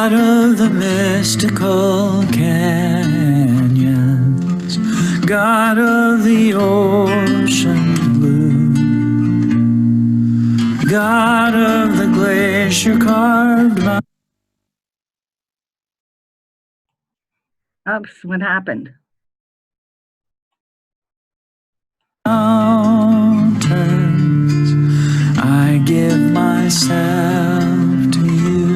God of the mystical canyons, God of the ocean blue, God of the glacier carved mountains. Oops, what happened? I give myself to you,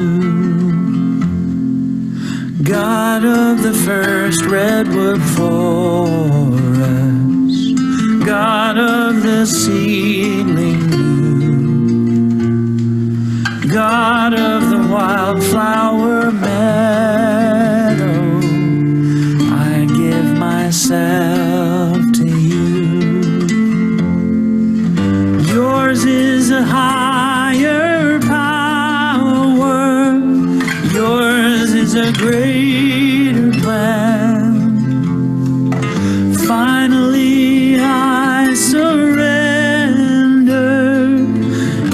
God of the first redwood forest, God of the seedling new, God of the wildflower meadow, I give myself to you. Yours is a higher power, yours is a greater plan. Finally I surrender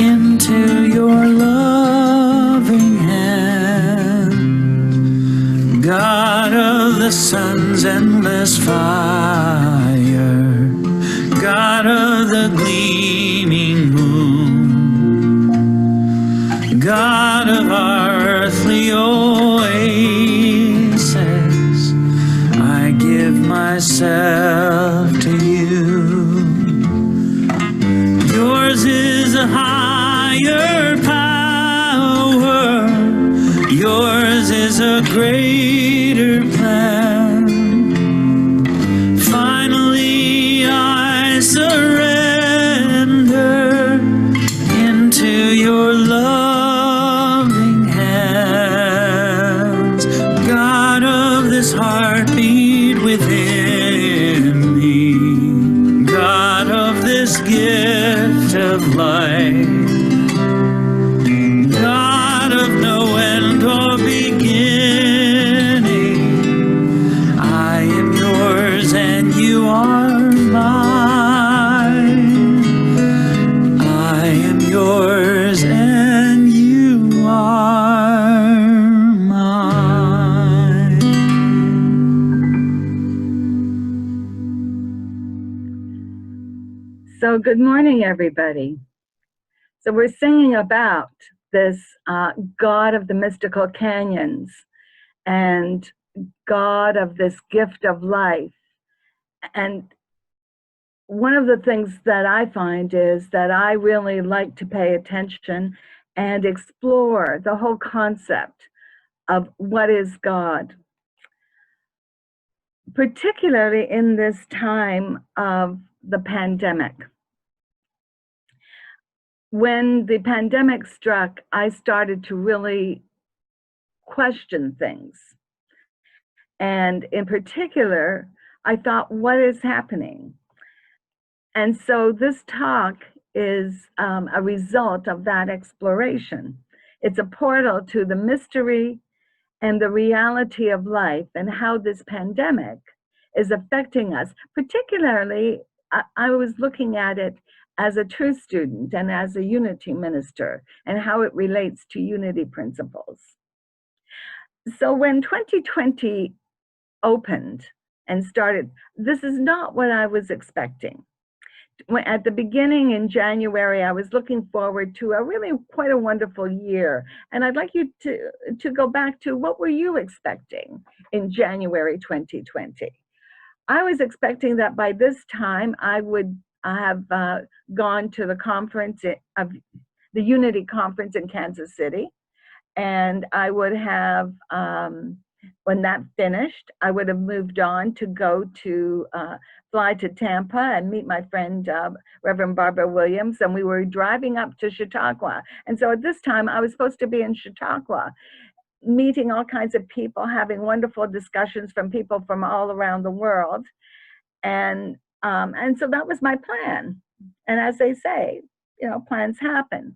into your loving hand, God of the sun's endless fire, God of the gleaming moon, God of our earthly oasis, I give myself to you. Yours is a higher power, yours is a greater plan. Finally I surrender into your loving hands, God of this heartbeat within me, God of this gift of life, God of no end or beginning, I am yours and you are mine. I am yours and you are mine. So good morning, everybody. So we're singing about this God of the mystical canyons and God of this gift of life. And one of the things that I find is that I really like to pay attention and explore the whole concept of what is God, particularly in this time of the pandemic. When the pandemic struck, I started to really question things. And in particular, I thought, what is happening? And so this talk is a result of that exploration. It's a portal to the mystery and the reality of life and how this pandemic is affecting us. Particularly, I was looking at it as a truth student and as a Unity minister and how it relates to Unity principles. So when 2020 opened and started, this is not what I was expecting. At the beginning in January, I was looking forward to a really quite a wonderful year. And I'd like you to go back to what were you expecting in January 2020? I was expecting that by this time I would have gone to the conference of the Unity conference in Kansas City. And I would have, when that finished, I would have moved on to go to fly to Tampa and meet my friend, Reverend Barbara Williams, and we were driving up to Chautauqua. And so at this time, I was supposed to be in Chautauqua, meeting all kinds of people, having wonderful discussions from people from all around the world. And so that was my plan. And as they say, you know, plans happen.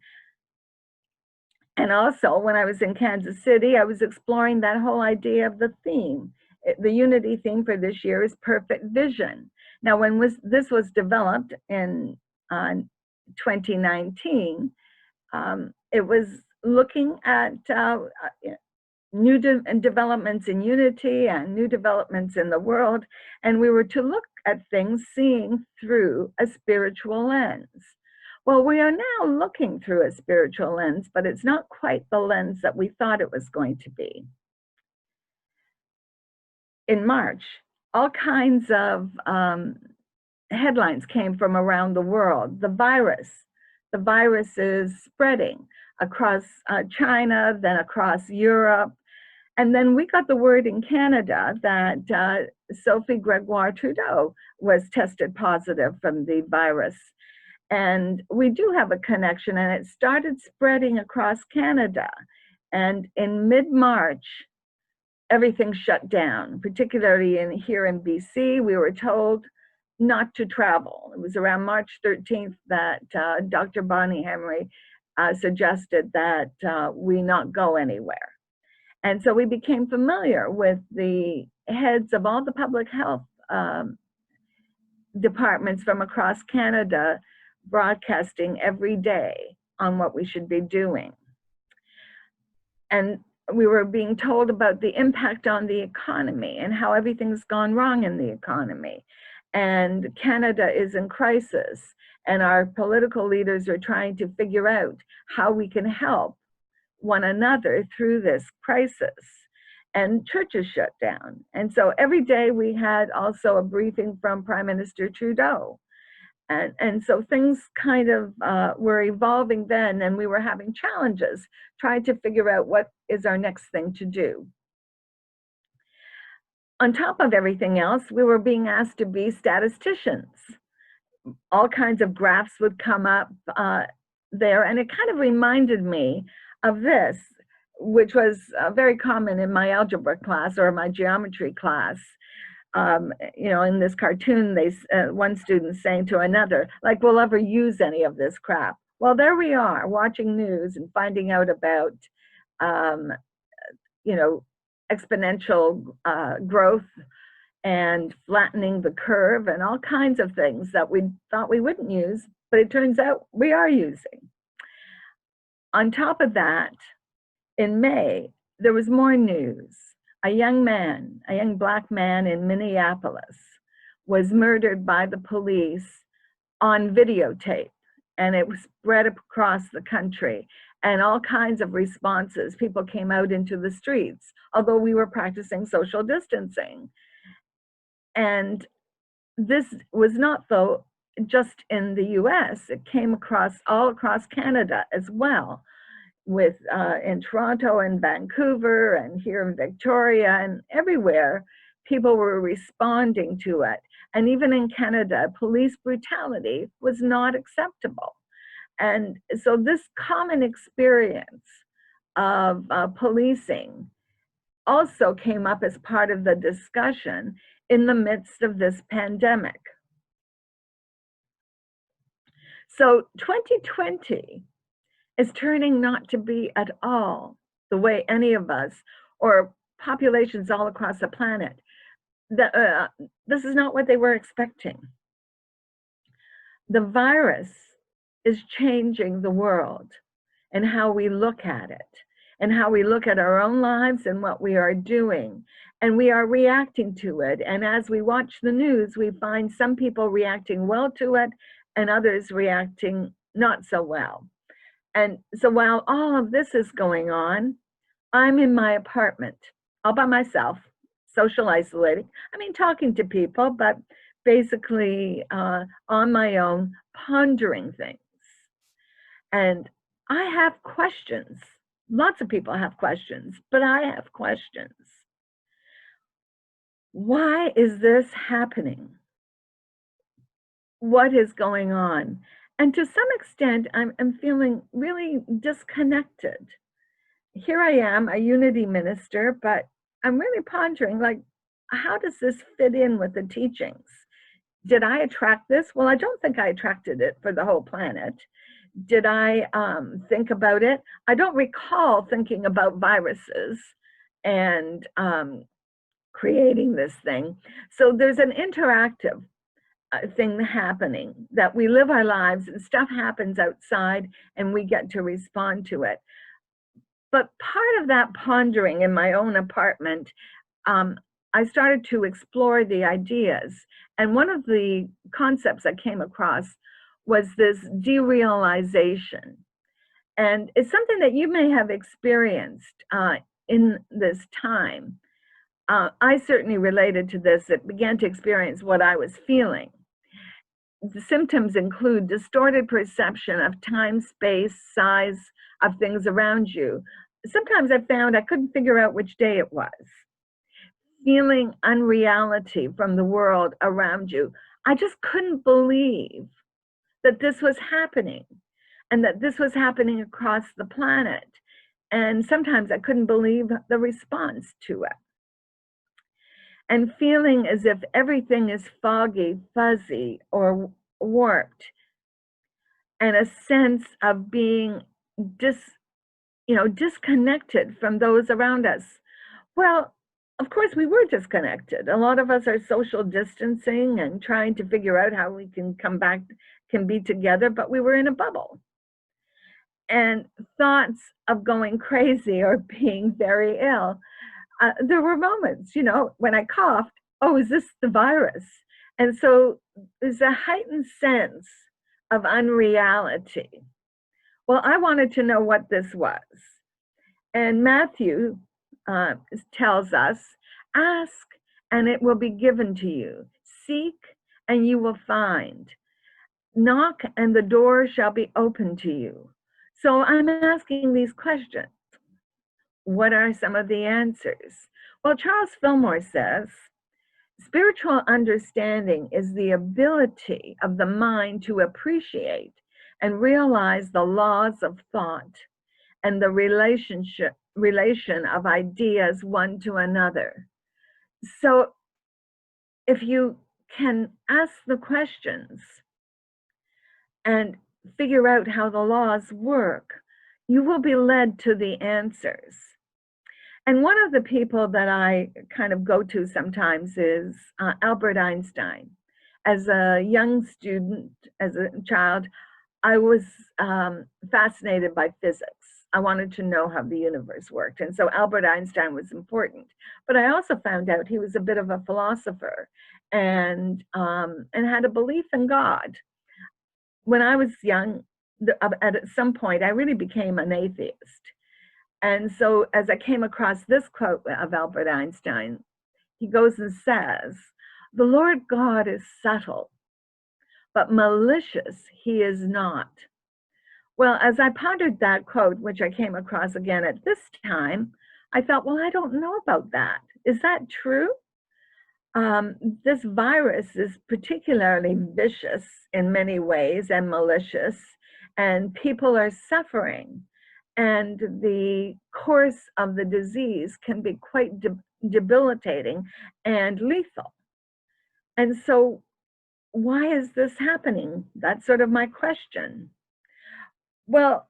And also, when I was in Kansas City, I was exploring that whole idea of the theme. The Unity theme for this year is perfect vision. Now, when this was developed in 2019, it was looking at new developments in Unity and new developments in the world, and we were to look at things seeing through a spiritual lens. Well, we are now looking through a spiritual lens, but it's not quite the lens that we thought it was going to be. In March, all kinds of headlines came from around the world. The virus is spreading across China, then across Europe. And then we got the word in Canada that Sophie Gregoire Trudeau was tested positive from the virus. And we do have a connection, and it started spreading across Canada. And in mid-March, everything shut down, particularly here in BC. We were told not to travel. It was around March 13th that Dr. Bonnie Henry suggested that we not go anywhere. And so we became familiar with the heads of all the public health departments from across Canada broadcasting every day on what we should be doing. And we were being told about the impact on the economy and how everything's gone wrong in the economy. And Canada is in crisis, and our political leaders are trying to figure out how we can help one another through this crisis. And churches shut down. And so every day we had also a briefing from Prime Minister Trudeau. And so things kind of were evolving then, and we were having challenges trying to figure out what is our next thing to do. On top of everything else, we were being asked to be statisticians. All kinds of graphs would come up there, and it kind of reminded me of this, which was very common in my algebra class or my geometry class. You know, in this cartoon, one student saying to another, like, we'll ever use any of this crap. Well, there we are watching news and finding out about, you know, exponential growth and flattening the curve and all kinds of things that we thought we wouldn't use, but it turns out we are using. On top of that, in May, there was more news. A young black man in Minneapolis was murdered by the police on videotape, and it was spread across the country, and all kinds of responses. People came out into the streets, although we were practicing social distancing. And this was not, though, just in the US. It came all across Canada as well, with in Toronto and Vancouver and here in Victoria and everywhere. People were responding to it. And even in Canada, police brutality was not acceptable. And so this common experience of policing also came up as part of the discussion in the midst of this pandemic. So 2020 is turning not to be at all the way any of us or populations all across the planet, this is not what they were expecting. The virus is changing the world and how we look at it and how we look at our own lives and what we are doing. And we are reacting to it. And as we watch the news, we find some people reacting well to it and others reacting not so well. And so while all of this is going on, I'm in my apartment all by myself, social isolating. I mean, talking to people, but basically on my own, pondering things. And I have questions. Lots of people have questions, but I have questions. Why is this happening? What is going on? And to some extent, I'm feeling really disconnected. Here I am, a Unity minister, but I'm really pondering, like, how does this fit in with the teachings? Did I attract this? Well, I don't think I attracted it for the whole planet. Did I think about it? I don't recall thinking about viruses and creating this thing. So there's an interactive thing happening, that we live our lives and stuff happens outside and we get to respond to it. But part of that pondering in my own apartment, I started to explore the ideas. And one of the concepts I came across was this derealization. And it's something that you may have experienced in this time. I certainly related to this. It began to experience what I was feeling. The symptoms include distorted perception of time, space, size of things around you. Sometimes I found I couldn't figure out which day it was. Feeling unreality from the world around you. I just couldn't believe that this was happening and that this was happening across the planet. And sometimes I couldn't believe the response to it. And feeling as if everything is foggy, fuzzy, or warped, and a sense of being disconnected from those around us. Well, of course, we were disconnected. A lot of us are social distancing and trying to figure out how we can come back, can be together, but we were in a bubble. And thoughts of going crazy or being very ill. There were moments, when I coughed, oh, is this the virus? And so there's a heightened sense of unreality. Well, I wanted to know what this was. And Matthew tells us, ask and it will be given to you. Seek and you will find. Knock and the door shall be open to you. So I'm asking these questions. What are some of the answers? Well, Charles Fillmore says, spiritual understanding is the ability of the mind to appreciate and realize the laws of thought and the relation of ideas one to another. So if you can ask the questions and figure out how the laws work, you will be led to the answers. And one of the people that I kind of go to sometimes is Albert Einstein. As a young student, as a child, I was fascinated by physics. I wanted to know how the universe worked. And so Albert Einstein was important. But I also found out he was a bit of a philosopher and had a belief in God. When I was young, at some point, I really became an atheist. And so as I came across this quote of Albert Einstein, he goes and says, the Lord God is subtle, but malicious he is not. Well, as I pondered that quote, which I came across again at this time, I thought, well, I don't know about that. Is that true? This virus is particularly vicious in many ways and malicious, and people are suffering. And the course of the disease can be quite debilitating and lethal. And so why is this happening? That's sort of my question. Well,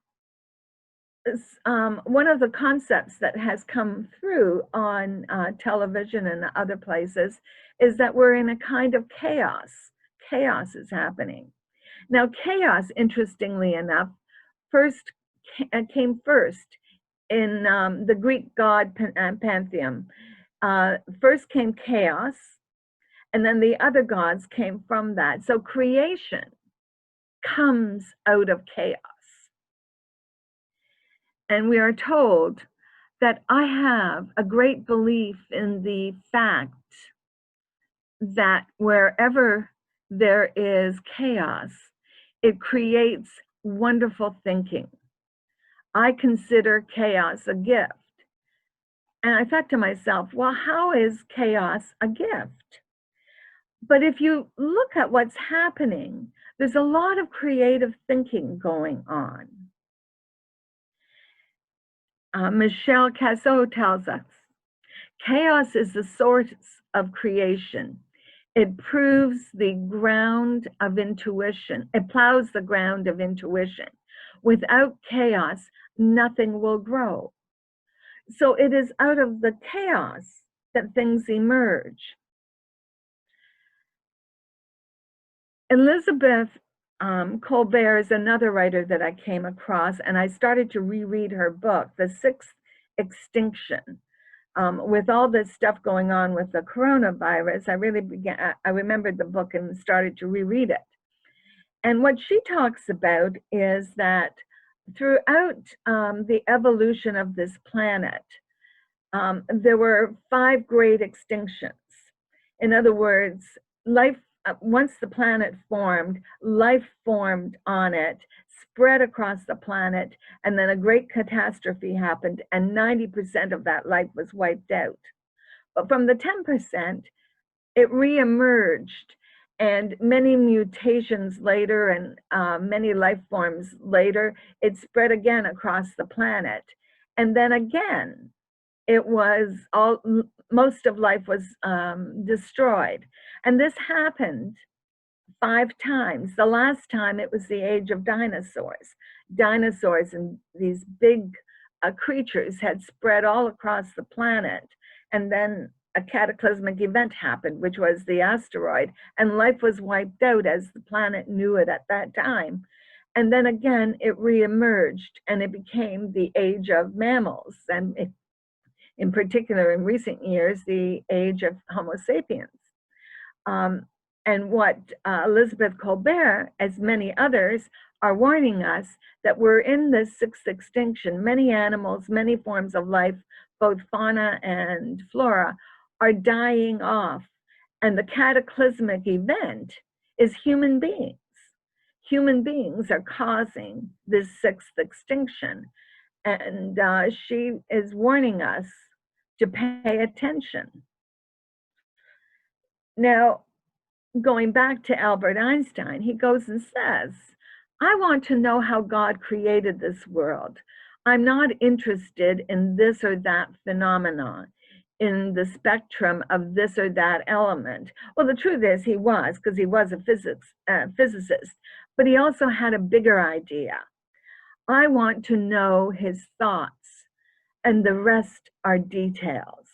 one of the concepts that has come through on television and other places is that we're in a kind of chaos. Chaos is happening. Now, chaos, interestingly enough, came first in the Greek god pantheon. First came chaos, and then the other gods came from that. So creation comes out of chaos. And we are told that I have a great belief in the fact that wherever there is chaos, it creates wonderful thinking. I consider chaos a gift. And I thought to myself, well, how is chaos a gift? But if you look at what's happening, there's a lot of creative thinking going on. Michelle Casso tells us, chaos is the source of creation. It proves the ground of intuition. It plows the ground of intuition. Without chaos, nothing will grow. So it is out of the chaos that things emerge. Elizabeth Colbert is another writer that I came across, and I started to reread her book, The Sixth Extinction. With all this stuff going on with the coronavirus, I remembered the book and started to reread it. And what she talks about is that throughout the evolution of this planet, there were 5 great extinctions. In other words, life, once the planet formed, life formed on it, spread across the planet, and then a great catastrophe happened, and 90% of that life was wiped out. But from the 10%, it reemerged, and many mutations later and many life forms later, it spread again across the planet. And then again, most of life was destroyed. And this happened 5 times. The last time it was the age of dinosaurs. Dinosaurs and these big creatures had spread all across the planet. And then a cataclysmic event happened, which was the asteroid, and life was wiped out as the planet knew it at that time. And then again, it reemerged, and it became the age of mammals, and in particular, in recent years, the age of Homo sapiens. And what Elizabeth Colbert, as many others, are warning us that we're in this 6th extinction. Many animals, many forms of life, both fauna and flora, are dying off. And the cataclysmic event is human beings. Human beings are causing this 6th extinction. And she is warning us to pay attention. Now, going back to Albert Einstein, he goes and says, I want to know how God created this world. I'm not interested in this or that phenomenon, in the spectrum of this or that element. Well, the truth is he was, because he was a physicist, but he also had a bigger idea. I want to know his thoughts, and the rest are details.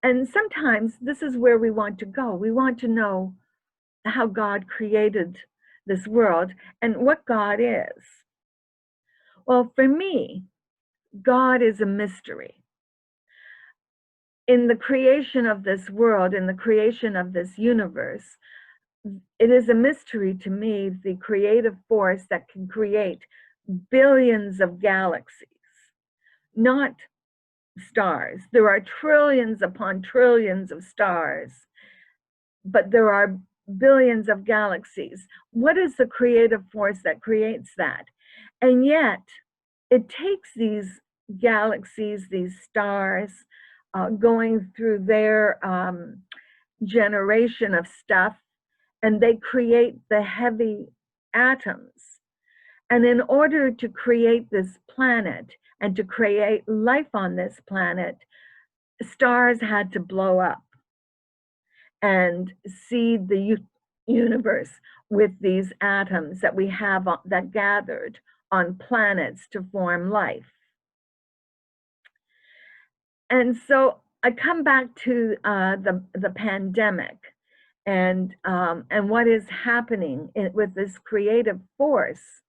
And sometimes this is where we want to go. We want to know how God created this world and what God is. Well, for me, God is a mystery. In the creation of this world, in the creation of this universe, it is a mystery to me, the creative force that can create billions of galaxies, not stars. There are trillions upon trillions of stars, but there are billions of galaxies. What is the creative force that creates that? And yet, it takes these galaxies, these stars, going through their generation of stuff, and they create the heavy atoms. And in order to create this planet and to create life on this planet, stars had to blow up and seed the universe with these atoms that we have that gathered on planets to form life. And so I come back to the pandemic and what is happening with this creative force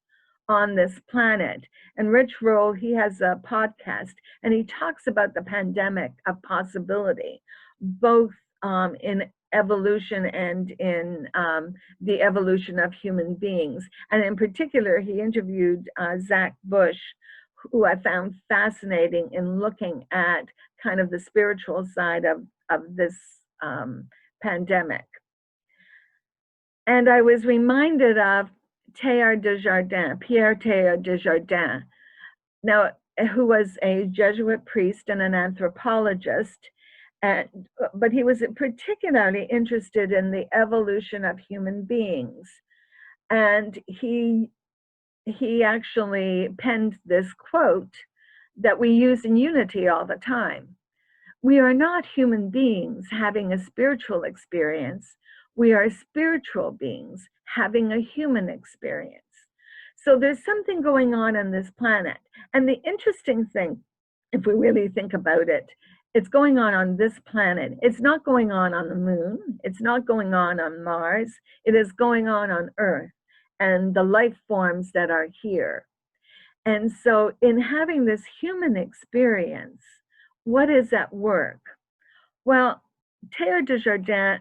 on this planet. And Rich Roll, he has a podcast, and he talks about the pandemic of possibility, both in evolution and in the evolution of human beings. And in particular, he interviewed Zach Bush, who I found fascinating in looking at kind of the spiritual side of this pandemic. And I was reminded of Pierre Teilhard de Chardin, now, who was a Jesuit priest and an anthropologist, but he was particularly interested in the evolution of human beings. And he actually penned this quote that we use in Unity all the time. We are not human beings having a spiritual experience. We are spiritual beings having a human experience. So there's something going on this planet. And the interesting thing, if we really think about it, it's going on this planet. It's not going on the moon. It's not going on Mars. It is going on Earth. and the life forms that are here. And so in having this human experience, what is at work? Well, Teilhard de Chardin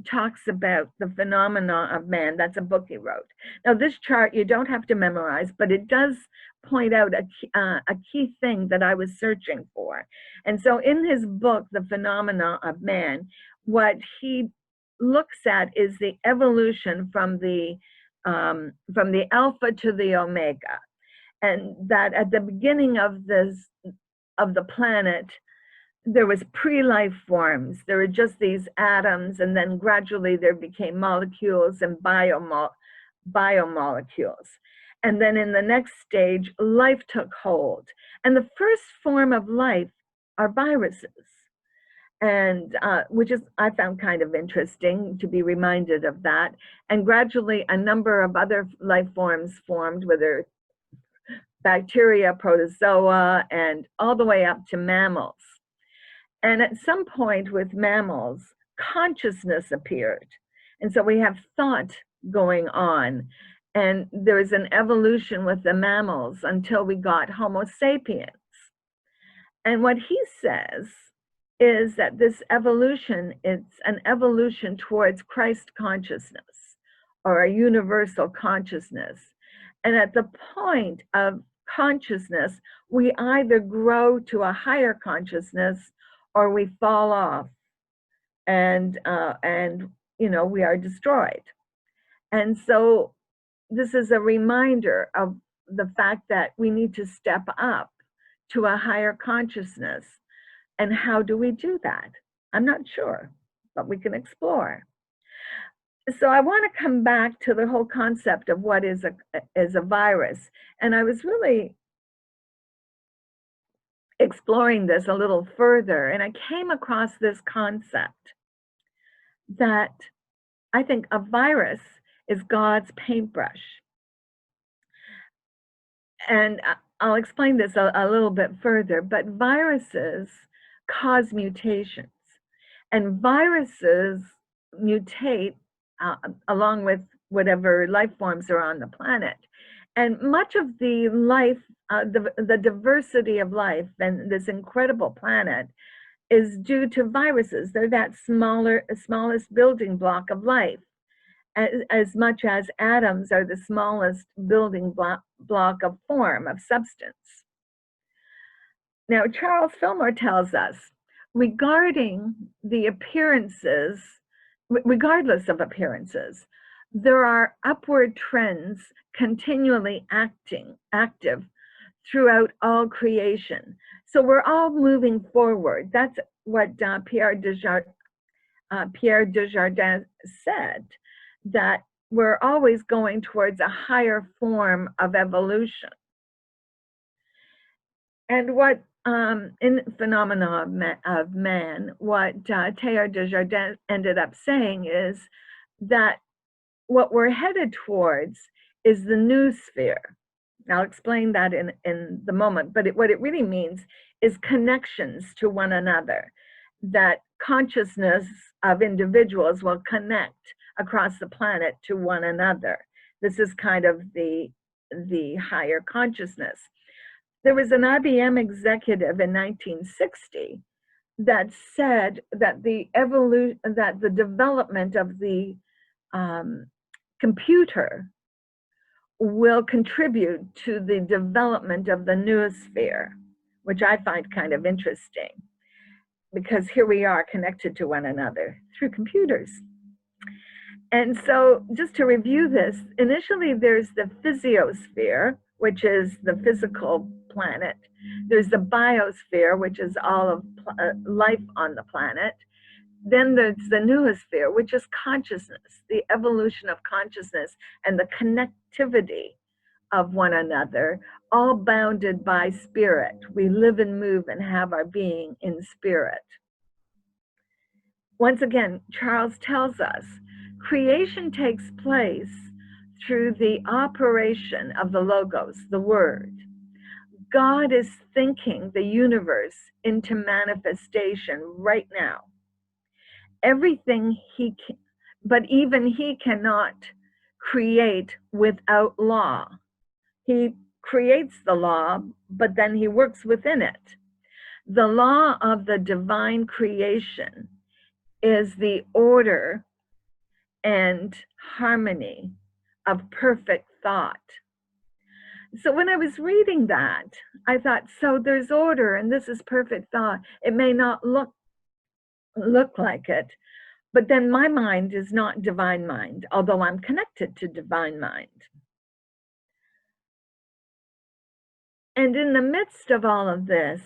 talks about the phenomena of man. That's a book he wrote. Now, this chart you don't have to memorize, but it does point out a key thing that I was searching for. And so in his book, The Phenomena of Man, what he looks at is the evolution from the alpha to the omega. And that at the beginning of the planet, there was pre-life forms. There were just these atoms, and then gradually there became molecules and biomolecules. And then in the next stage, life took hold. And the first form of life are viruses, and which is, I found kind of interesting to be reminded of that. And gradually a number of other life forms formed, whether bacteria, protozoa, and all the way up to mammals. And at some point with mammals, consciousness appeared. And so we have thought going on. And there was an evolution with the mammals until we got Homo sapiens. And what he says is that this evolution, it's an evolution towards Christ consciousness, or a universal consciousness. And at the point of consciousness, we either grow to a higher consciousness or we fall off, and you know, we are destroyed. And so this is a reminder of the fact that we need to step up to a higher consciousness. And how do we do that? I'm not sure, but we can explore. So I want to come back to the whole concept of what is a virus. And I was really exploring this a little further, and I came across this concept that I think a virus is God's paintbrush. And I'll explain this a little bit further, but viruses cause mutations, and viruses mutate along with whatever life forms are on the planet. And much of the life, the diversity of life and this incredible planet is due to viruses. They're that smallest building block of life, as much as atoms are the smallest building block of form, of substance. Now, Charles Fillmore tells us, regarding the appearances, regardless of appearances, there are upward trends continually active throughout all creation. So we're all moving forward. That's what Pierre Desjardins said, that we're always going towards a higher form of evolution. And what in Phenomena of Man, what Teilhard de Chardin ended up saying is that what we're headed towards is the new sphere. I'll explain that in the moment, but what it really means is connections to one another, that consciousness of individuals will connect across the planet to one another. This is kind of the higher consciousness. There was an IBM executive in 1960 that said that the development of the computer will contribute to the development of the noosphere, which I find kind of interesting, because here we are connected to one another through computers. And so just to review this, initially there's the physiosphere, which is the physical planet. There's the biosphere, which is all of life on the planet. Then there's the noosphere, which is consciousness, the evolution of consciousness and the connectivity of one another, all bounded by spirit. We live and move and have our being in spirit. Once again, Charles tells us, creation takes place through the operation of the Logos, the Word. God is thinking the universe into manifestation right now. Everything he can, but even he cannot create without law. He creates the law, but then he works within it. The law of the divine creation is the order and harmony of perfect thought. So when I was reading that, I thought, so there's order and this is perfect thought. It may not look like it, but then my mind is not divine mind, although I'm connected to divine mind. And in the midst of all of this,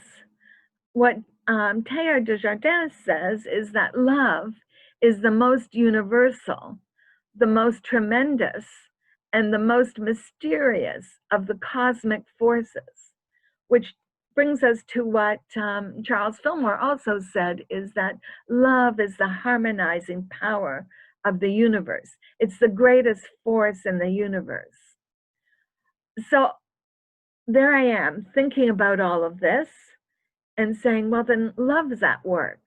what Teilhard de Chardin says is that love is the most universal, the most tremendous, and the most mysterious of the cosmic forces, which brings us to what Charles Fillmore also said, is that love is the harmonizing power of the universe. It's the greatest force in the universe. So there I am thinking about all of this and saying, well, then love is at work.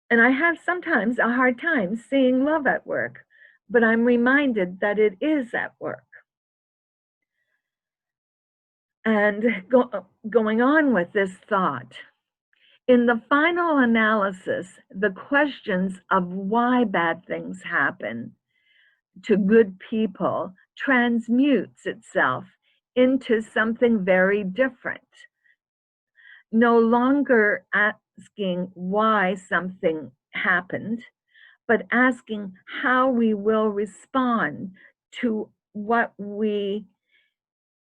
And I have sometimes a hard time seeing love at work, but I'm reminded that it is at work. And going on with this thought, in the final analysis, the questions of why bad things happen to good people transmutes itself into something very different. No longer asking why something happened, but asking how we will respond to what we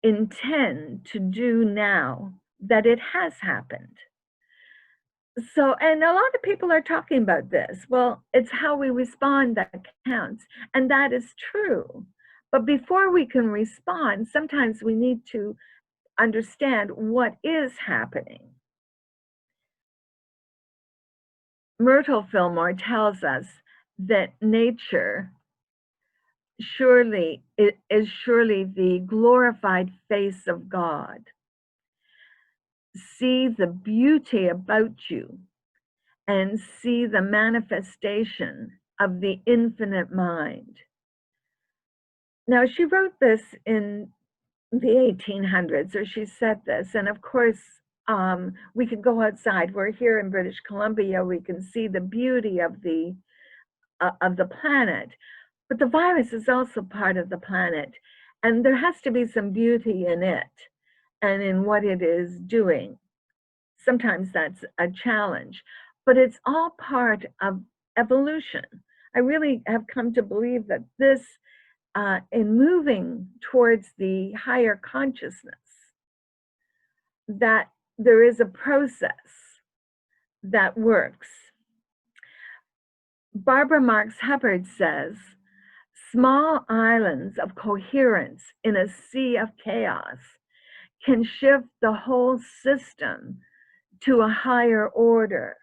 intend to do now that it has happened. So, and a lot of people are talking about this. Well, it's how we respond that counts. And that is true. But before we can respond, sometimes we need to understand what is happening. Myrtle Fillmore tells us that nature is surely the glorified face of God. See the beauty about you and see the manifestation of the infinite mind. Now, she wrote this in the 1800s, or she said this, and of course, we can go outside. We're here in British Columbia. We can see the beauty of the planet, but the virus is also part of the planet, and there has to be some beauty in it and in what it is doing. Sometimes that's a challenge, but it's all part of evolution. I really have come to believe that this, in moving towards the higher consciousness, that there is a process that works. Barbara Marx Hubbard says, small islands of coherence in a sea of chaos can shift the whole system to a higher order.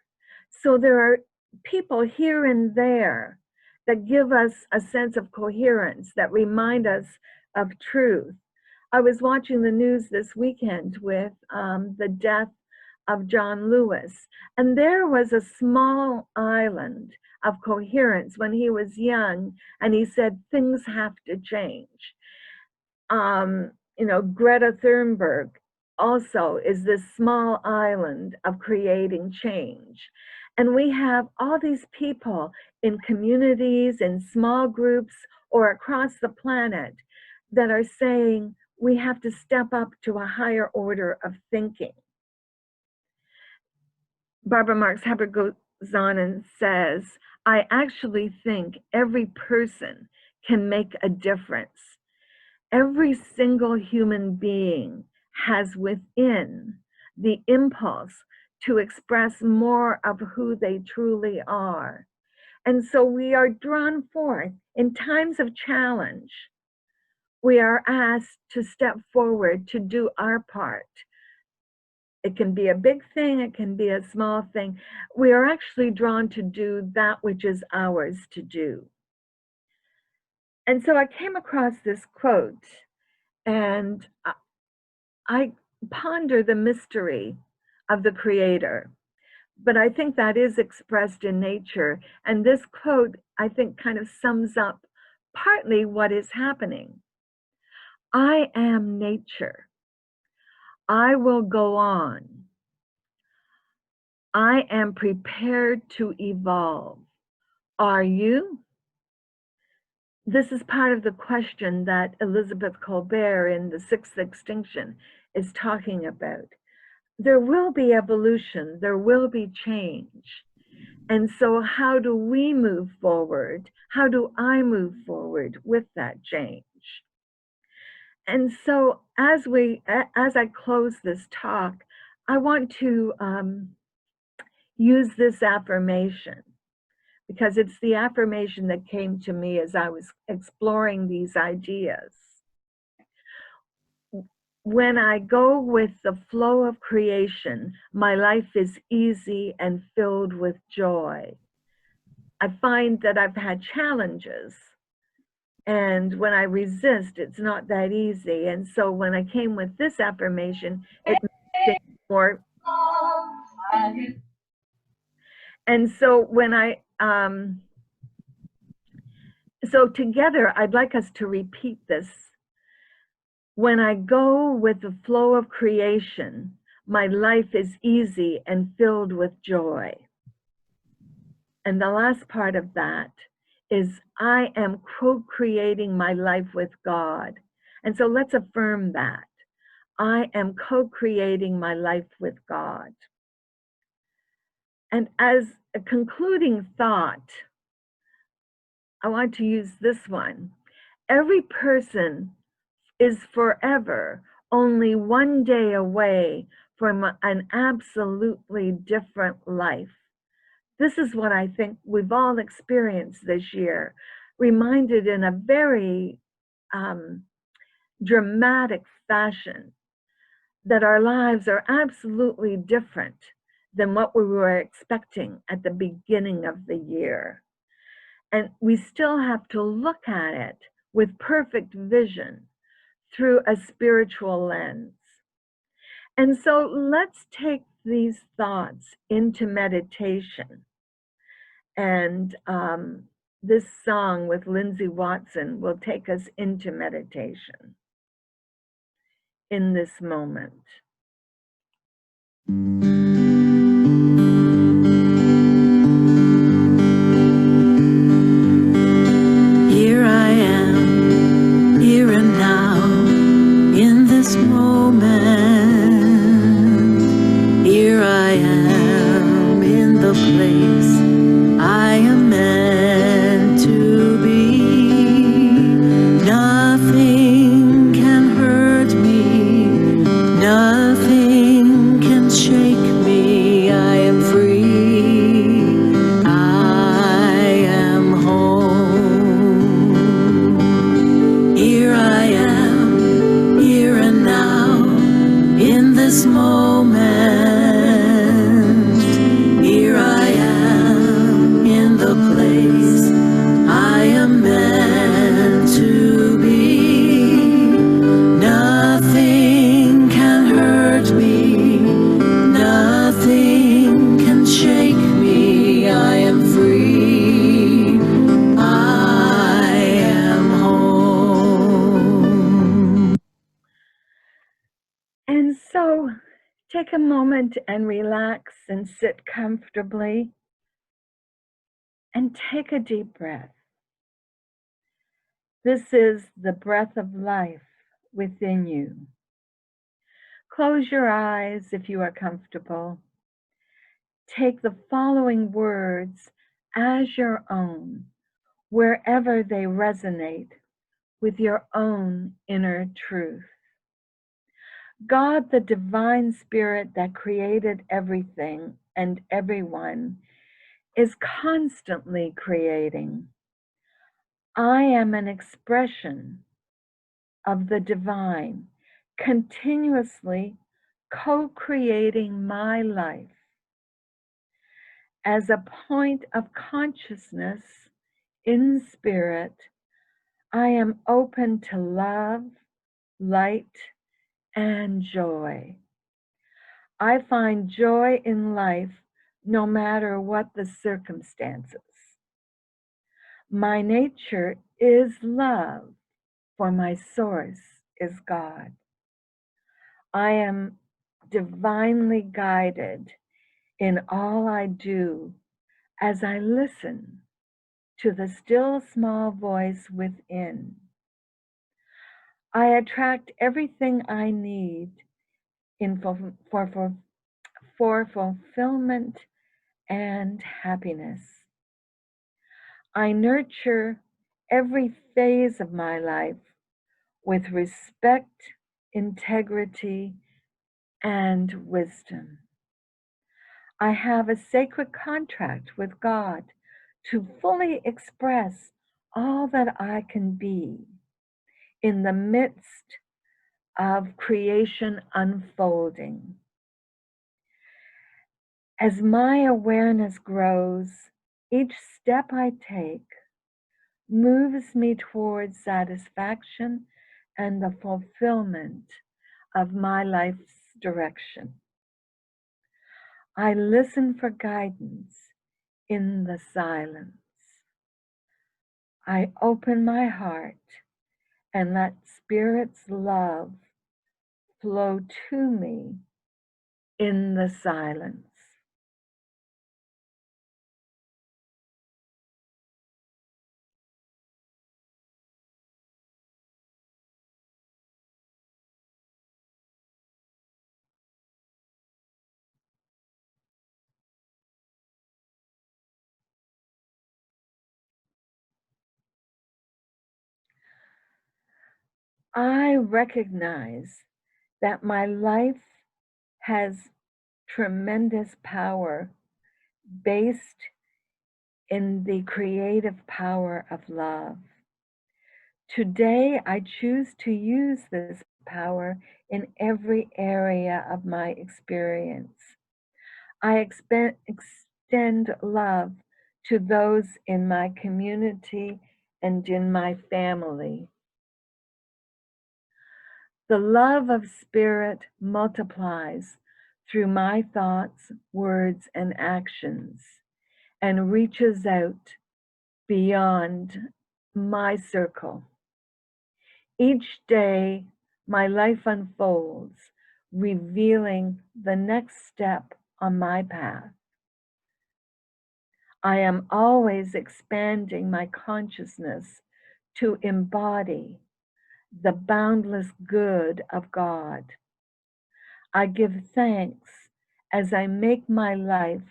So there are people here and there that give us a sense of coherence, that remind us of truth. I was watching the news this weekend with the death of John Lewis, and there was a small island of coherence when he was young, and he said things have to change. Greta Thunberg also is this small island of creating change. And we have all these people in communities, in small groups, or across the planet that are saying we have to step up to a higher order of thinking. Barbara Marx Hubbard goes on and says, I actually think every person can make a difference. Every single human being has within the impulse to express more of who they truly are. And so we are drawn forth in times of challenge. We are asked to step forward to do our part. It can be a big thing, it can be a small thing. We are actually drawn to do that which is ours to do. And so I came across this quote, and I ponder the mystery of the Creator. But I think that is expressed in nature. And this quote, I think, kind of sums up partly what is happening. I am nature. I will go on. I am prepared to evolve. Are you? This is part of the question that Elizabeth Colbert in The Sixth Extinction is talking about. There will be evolution, there will be change. And so how do we move forward? How do I move forward with that change? And so as I close this talk, I want to use this affirmation, because it's the affirmation that came to me as I was exploring these ideas. When I go with the flow of creation, my life is easy and filled with joy. I find that I've had challenges, and when I resist, it's not that easy. And so when I came with this affirmation, it made things more. And so when so together, I'd like us to repeat this. When I go with the flow of creation, my life is easy and filled with joy. And the last part of that is I am co-creating my life with God. And so let's affirm that. I am co-creating my life with God. And as a concluding thought, I want to use this one. Every person is forever only one day away from an absolutely different life. This is what I think we've all experienced this year, reminded in a very dramatic fashion that our lives are absolutely different than what we were expecting at the beginning of the year. And we still have to look at it with perfect vision through a spiritual lens. And so let's take these thoughts into meditation. And this song with Lindsay Watson will take us into meditation in this moment. Here I am, here and now, in this moment. Here I am in the place I am meant to be. Nothing can hurt me, nothing can shake me. I am free, I am home. Here I am, here and now, in this moment. Here I am in the place I am meant to be. Nothing can hurt me, nothing can shake me. I am free, I am home. And so take a moment and relax and sit comfortably and take a deep breath. This is the breath of life within you. Close your eyes if you are comfortable. Take the following words as your own, wherever they resonate with your own inner truth. God, the divine spirit that created everything and everyone, is constantly creating. I am an expression of the divine, continuously co-creating my life. As a point of consciousness in spirit, I am open to love, light, and joy. I find joy in life no matter what the circumstances. My nature is love, for my source is God. I am divinely guided in all I do as I listen to the still small voice within. I attract everything I need for fulfillment and happiness. I nurture every phase of my life with respect, integrity, and wisdom. I have a sacred contract with God to fully express all that I can be in the midst of creation unfolding. As my awareness grows, each step I take moves me towards satisfaction and the fulfillment of my life's direction. I listen for guidance in the silence. I open my heart and let Spirit's love flow to me in the silence. I recognize that my life has tremendous power based in the creative power of love. Today, I choose to use this power in every area of my experience. I extend love to those in my community and in my family. The love of Spirit multiplies through my thoughts, words, and actions and reaches out beyond my circle. Each day, my life unfolds, revealing the next step on my path. I am always expanding my consciousness to embody the boundless good of God. I give thanks as I make my life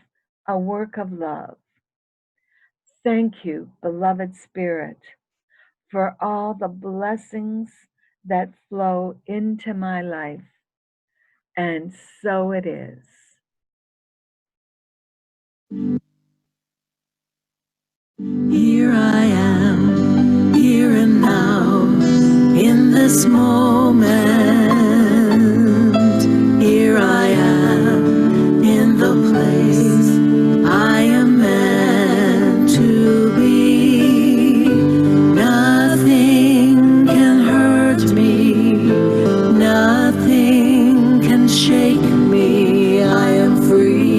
a work of love. Thank you, beloved Spirit, for all the blessings that flow into my life. And so it is. Here I am, here and now, in this moment. Here I am, in the place I am meant to be. Nothing can hurt me, nothing can shake me. I am free.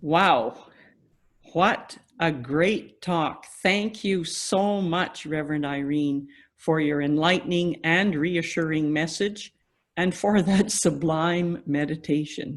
Wow, what a great talk. Thank you so much, Reverend Irene, for your enlightening and reassuring message and for that sublime meditation.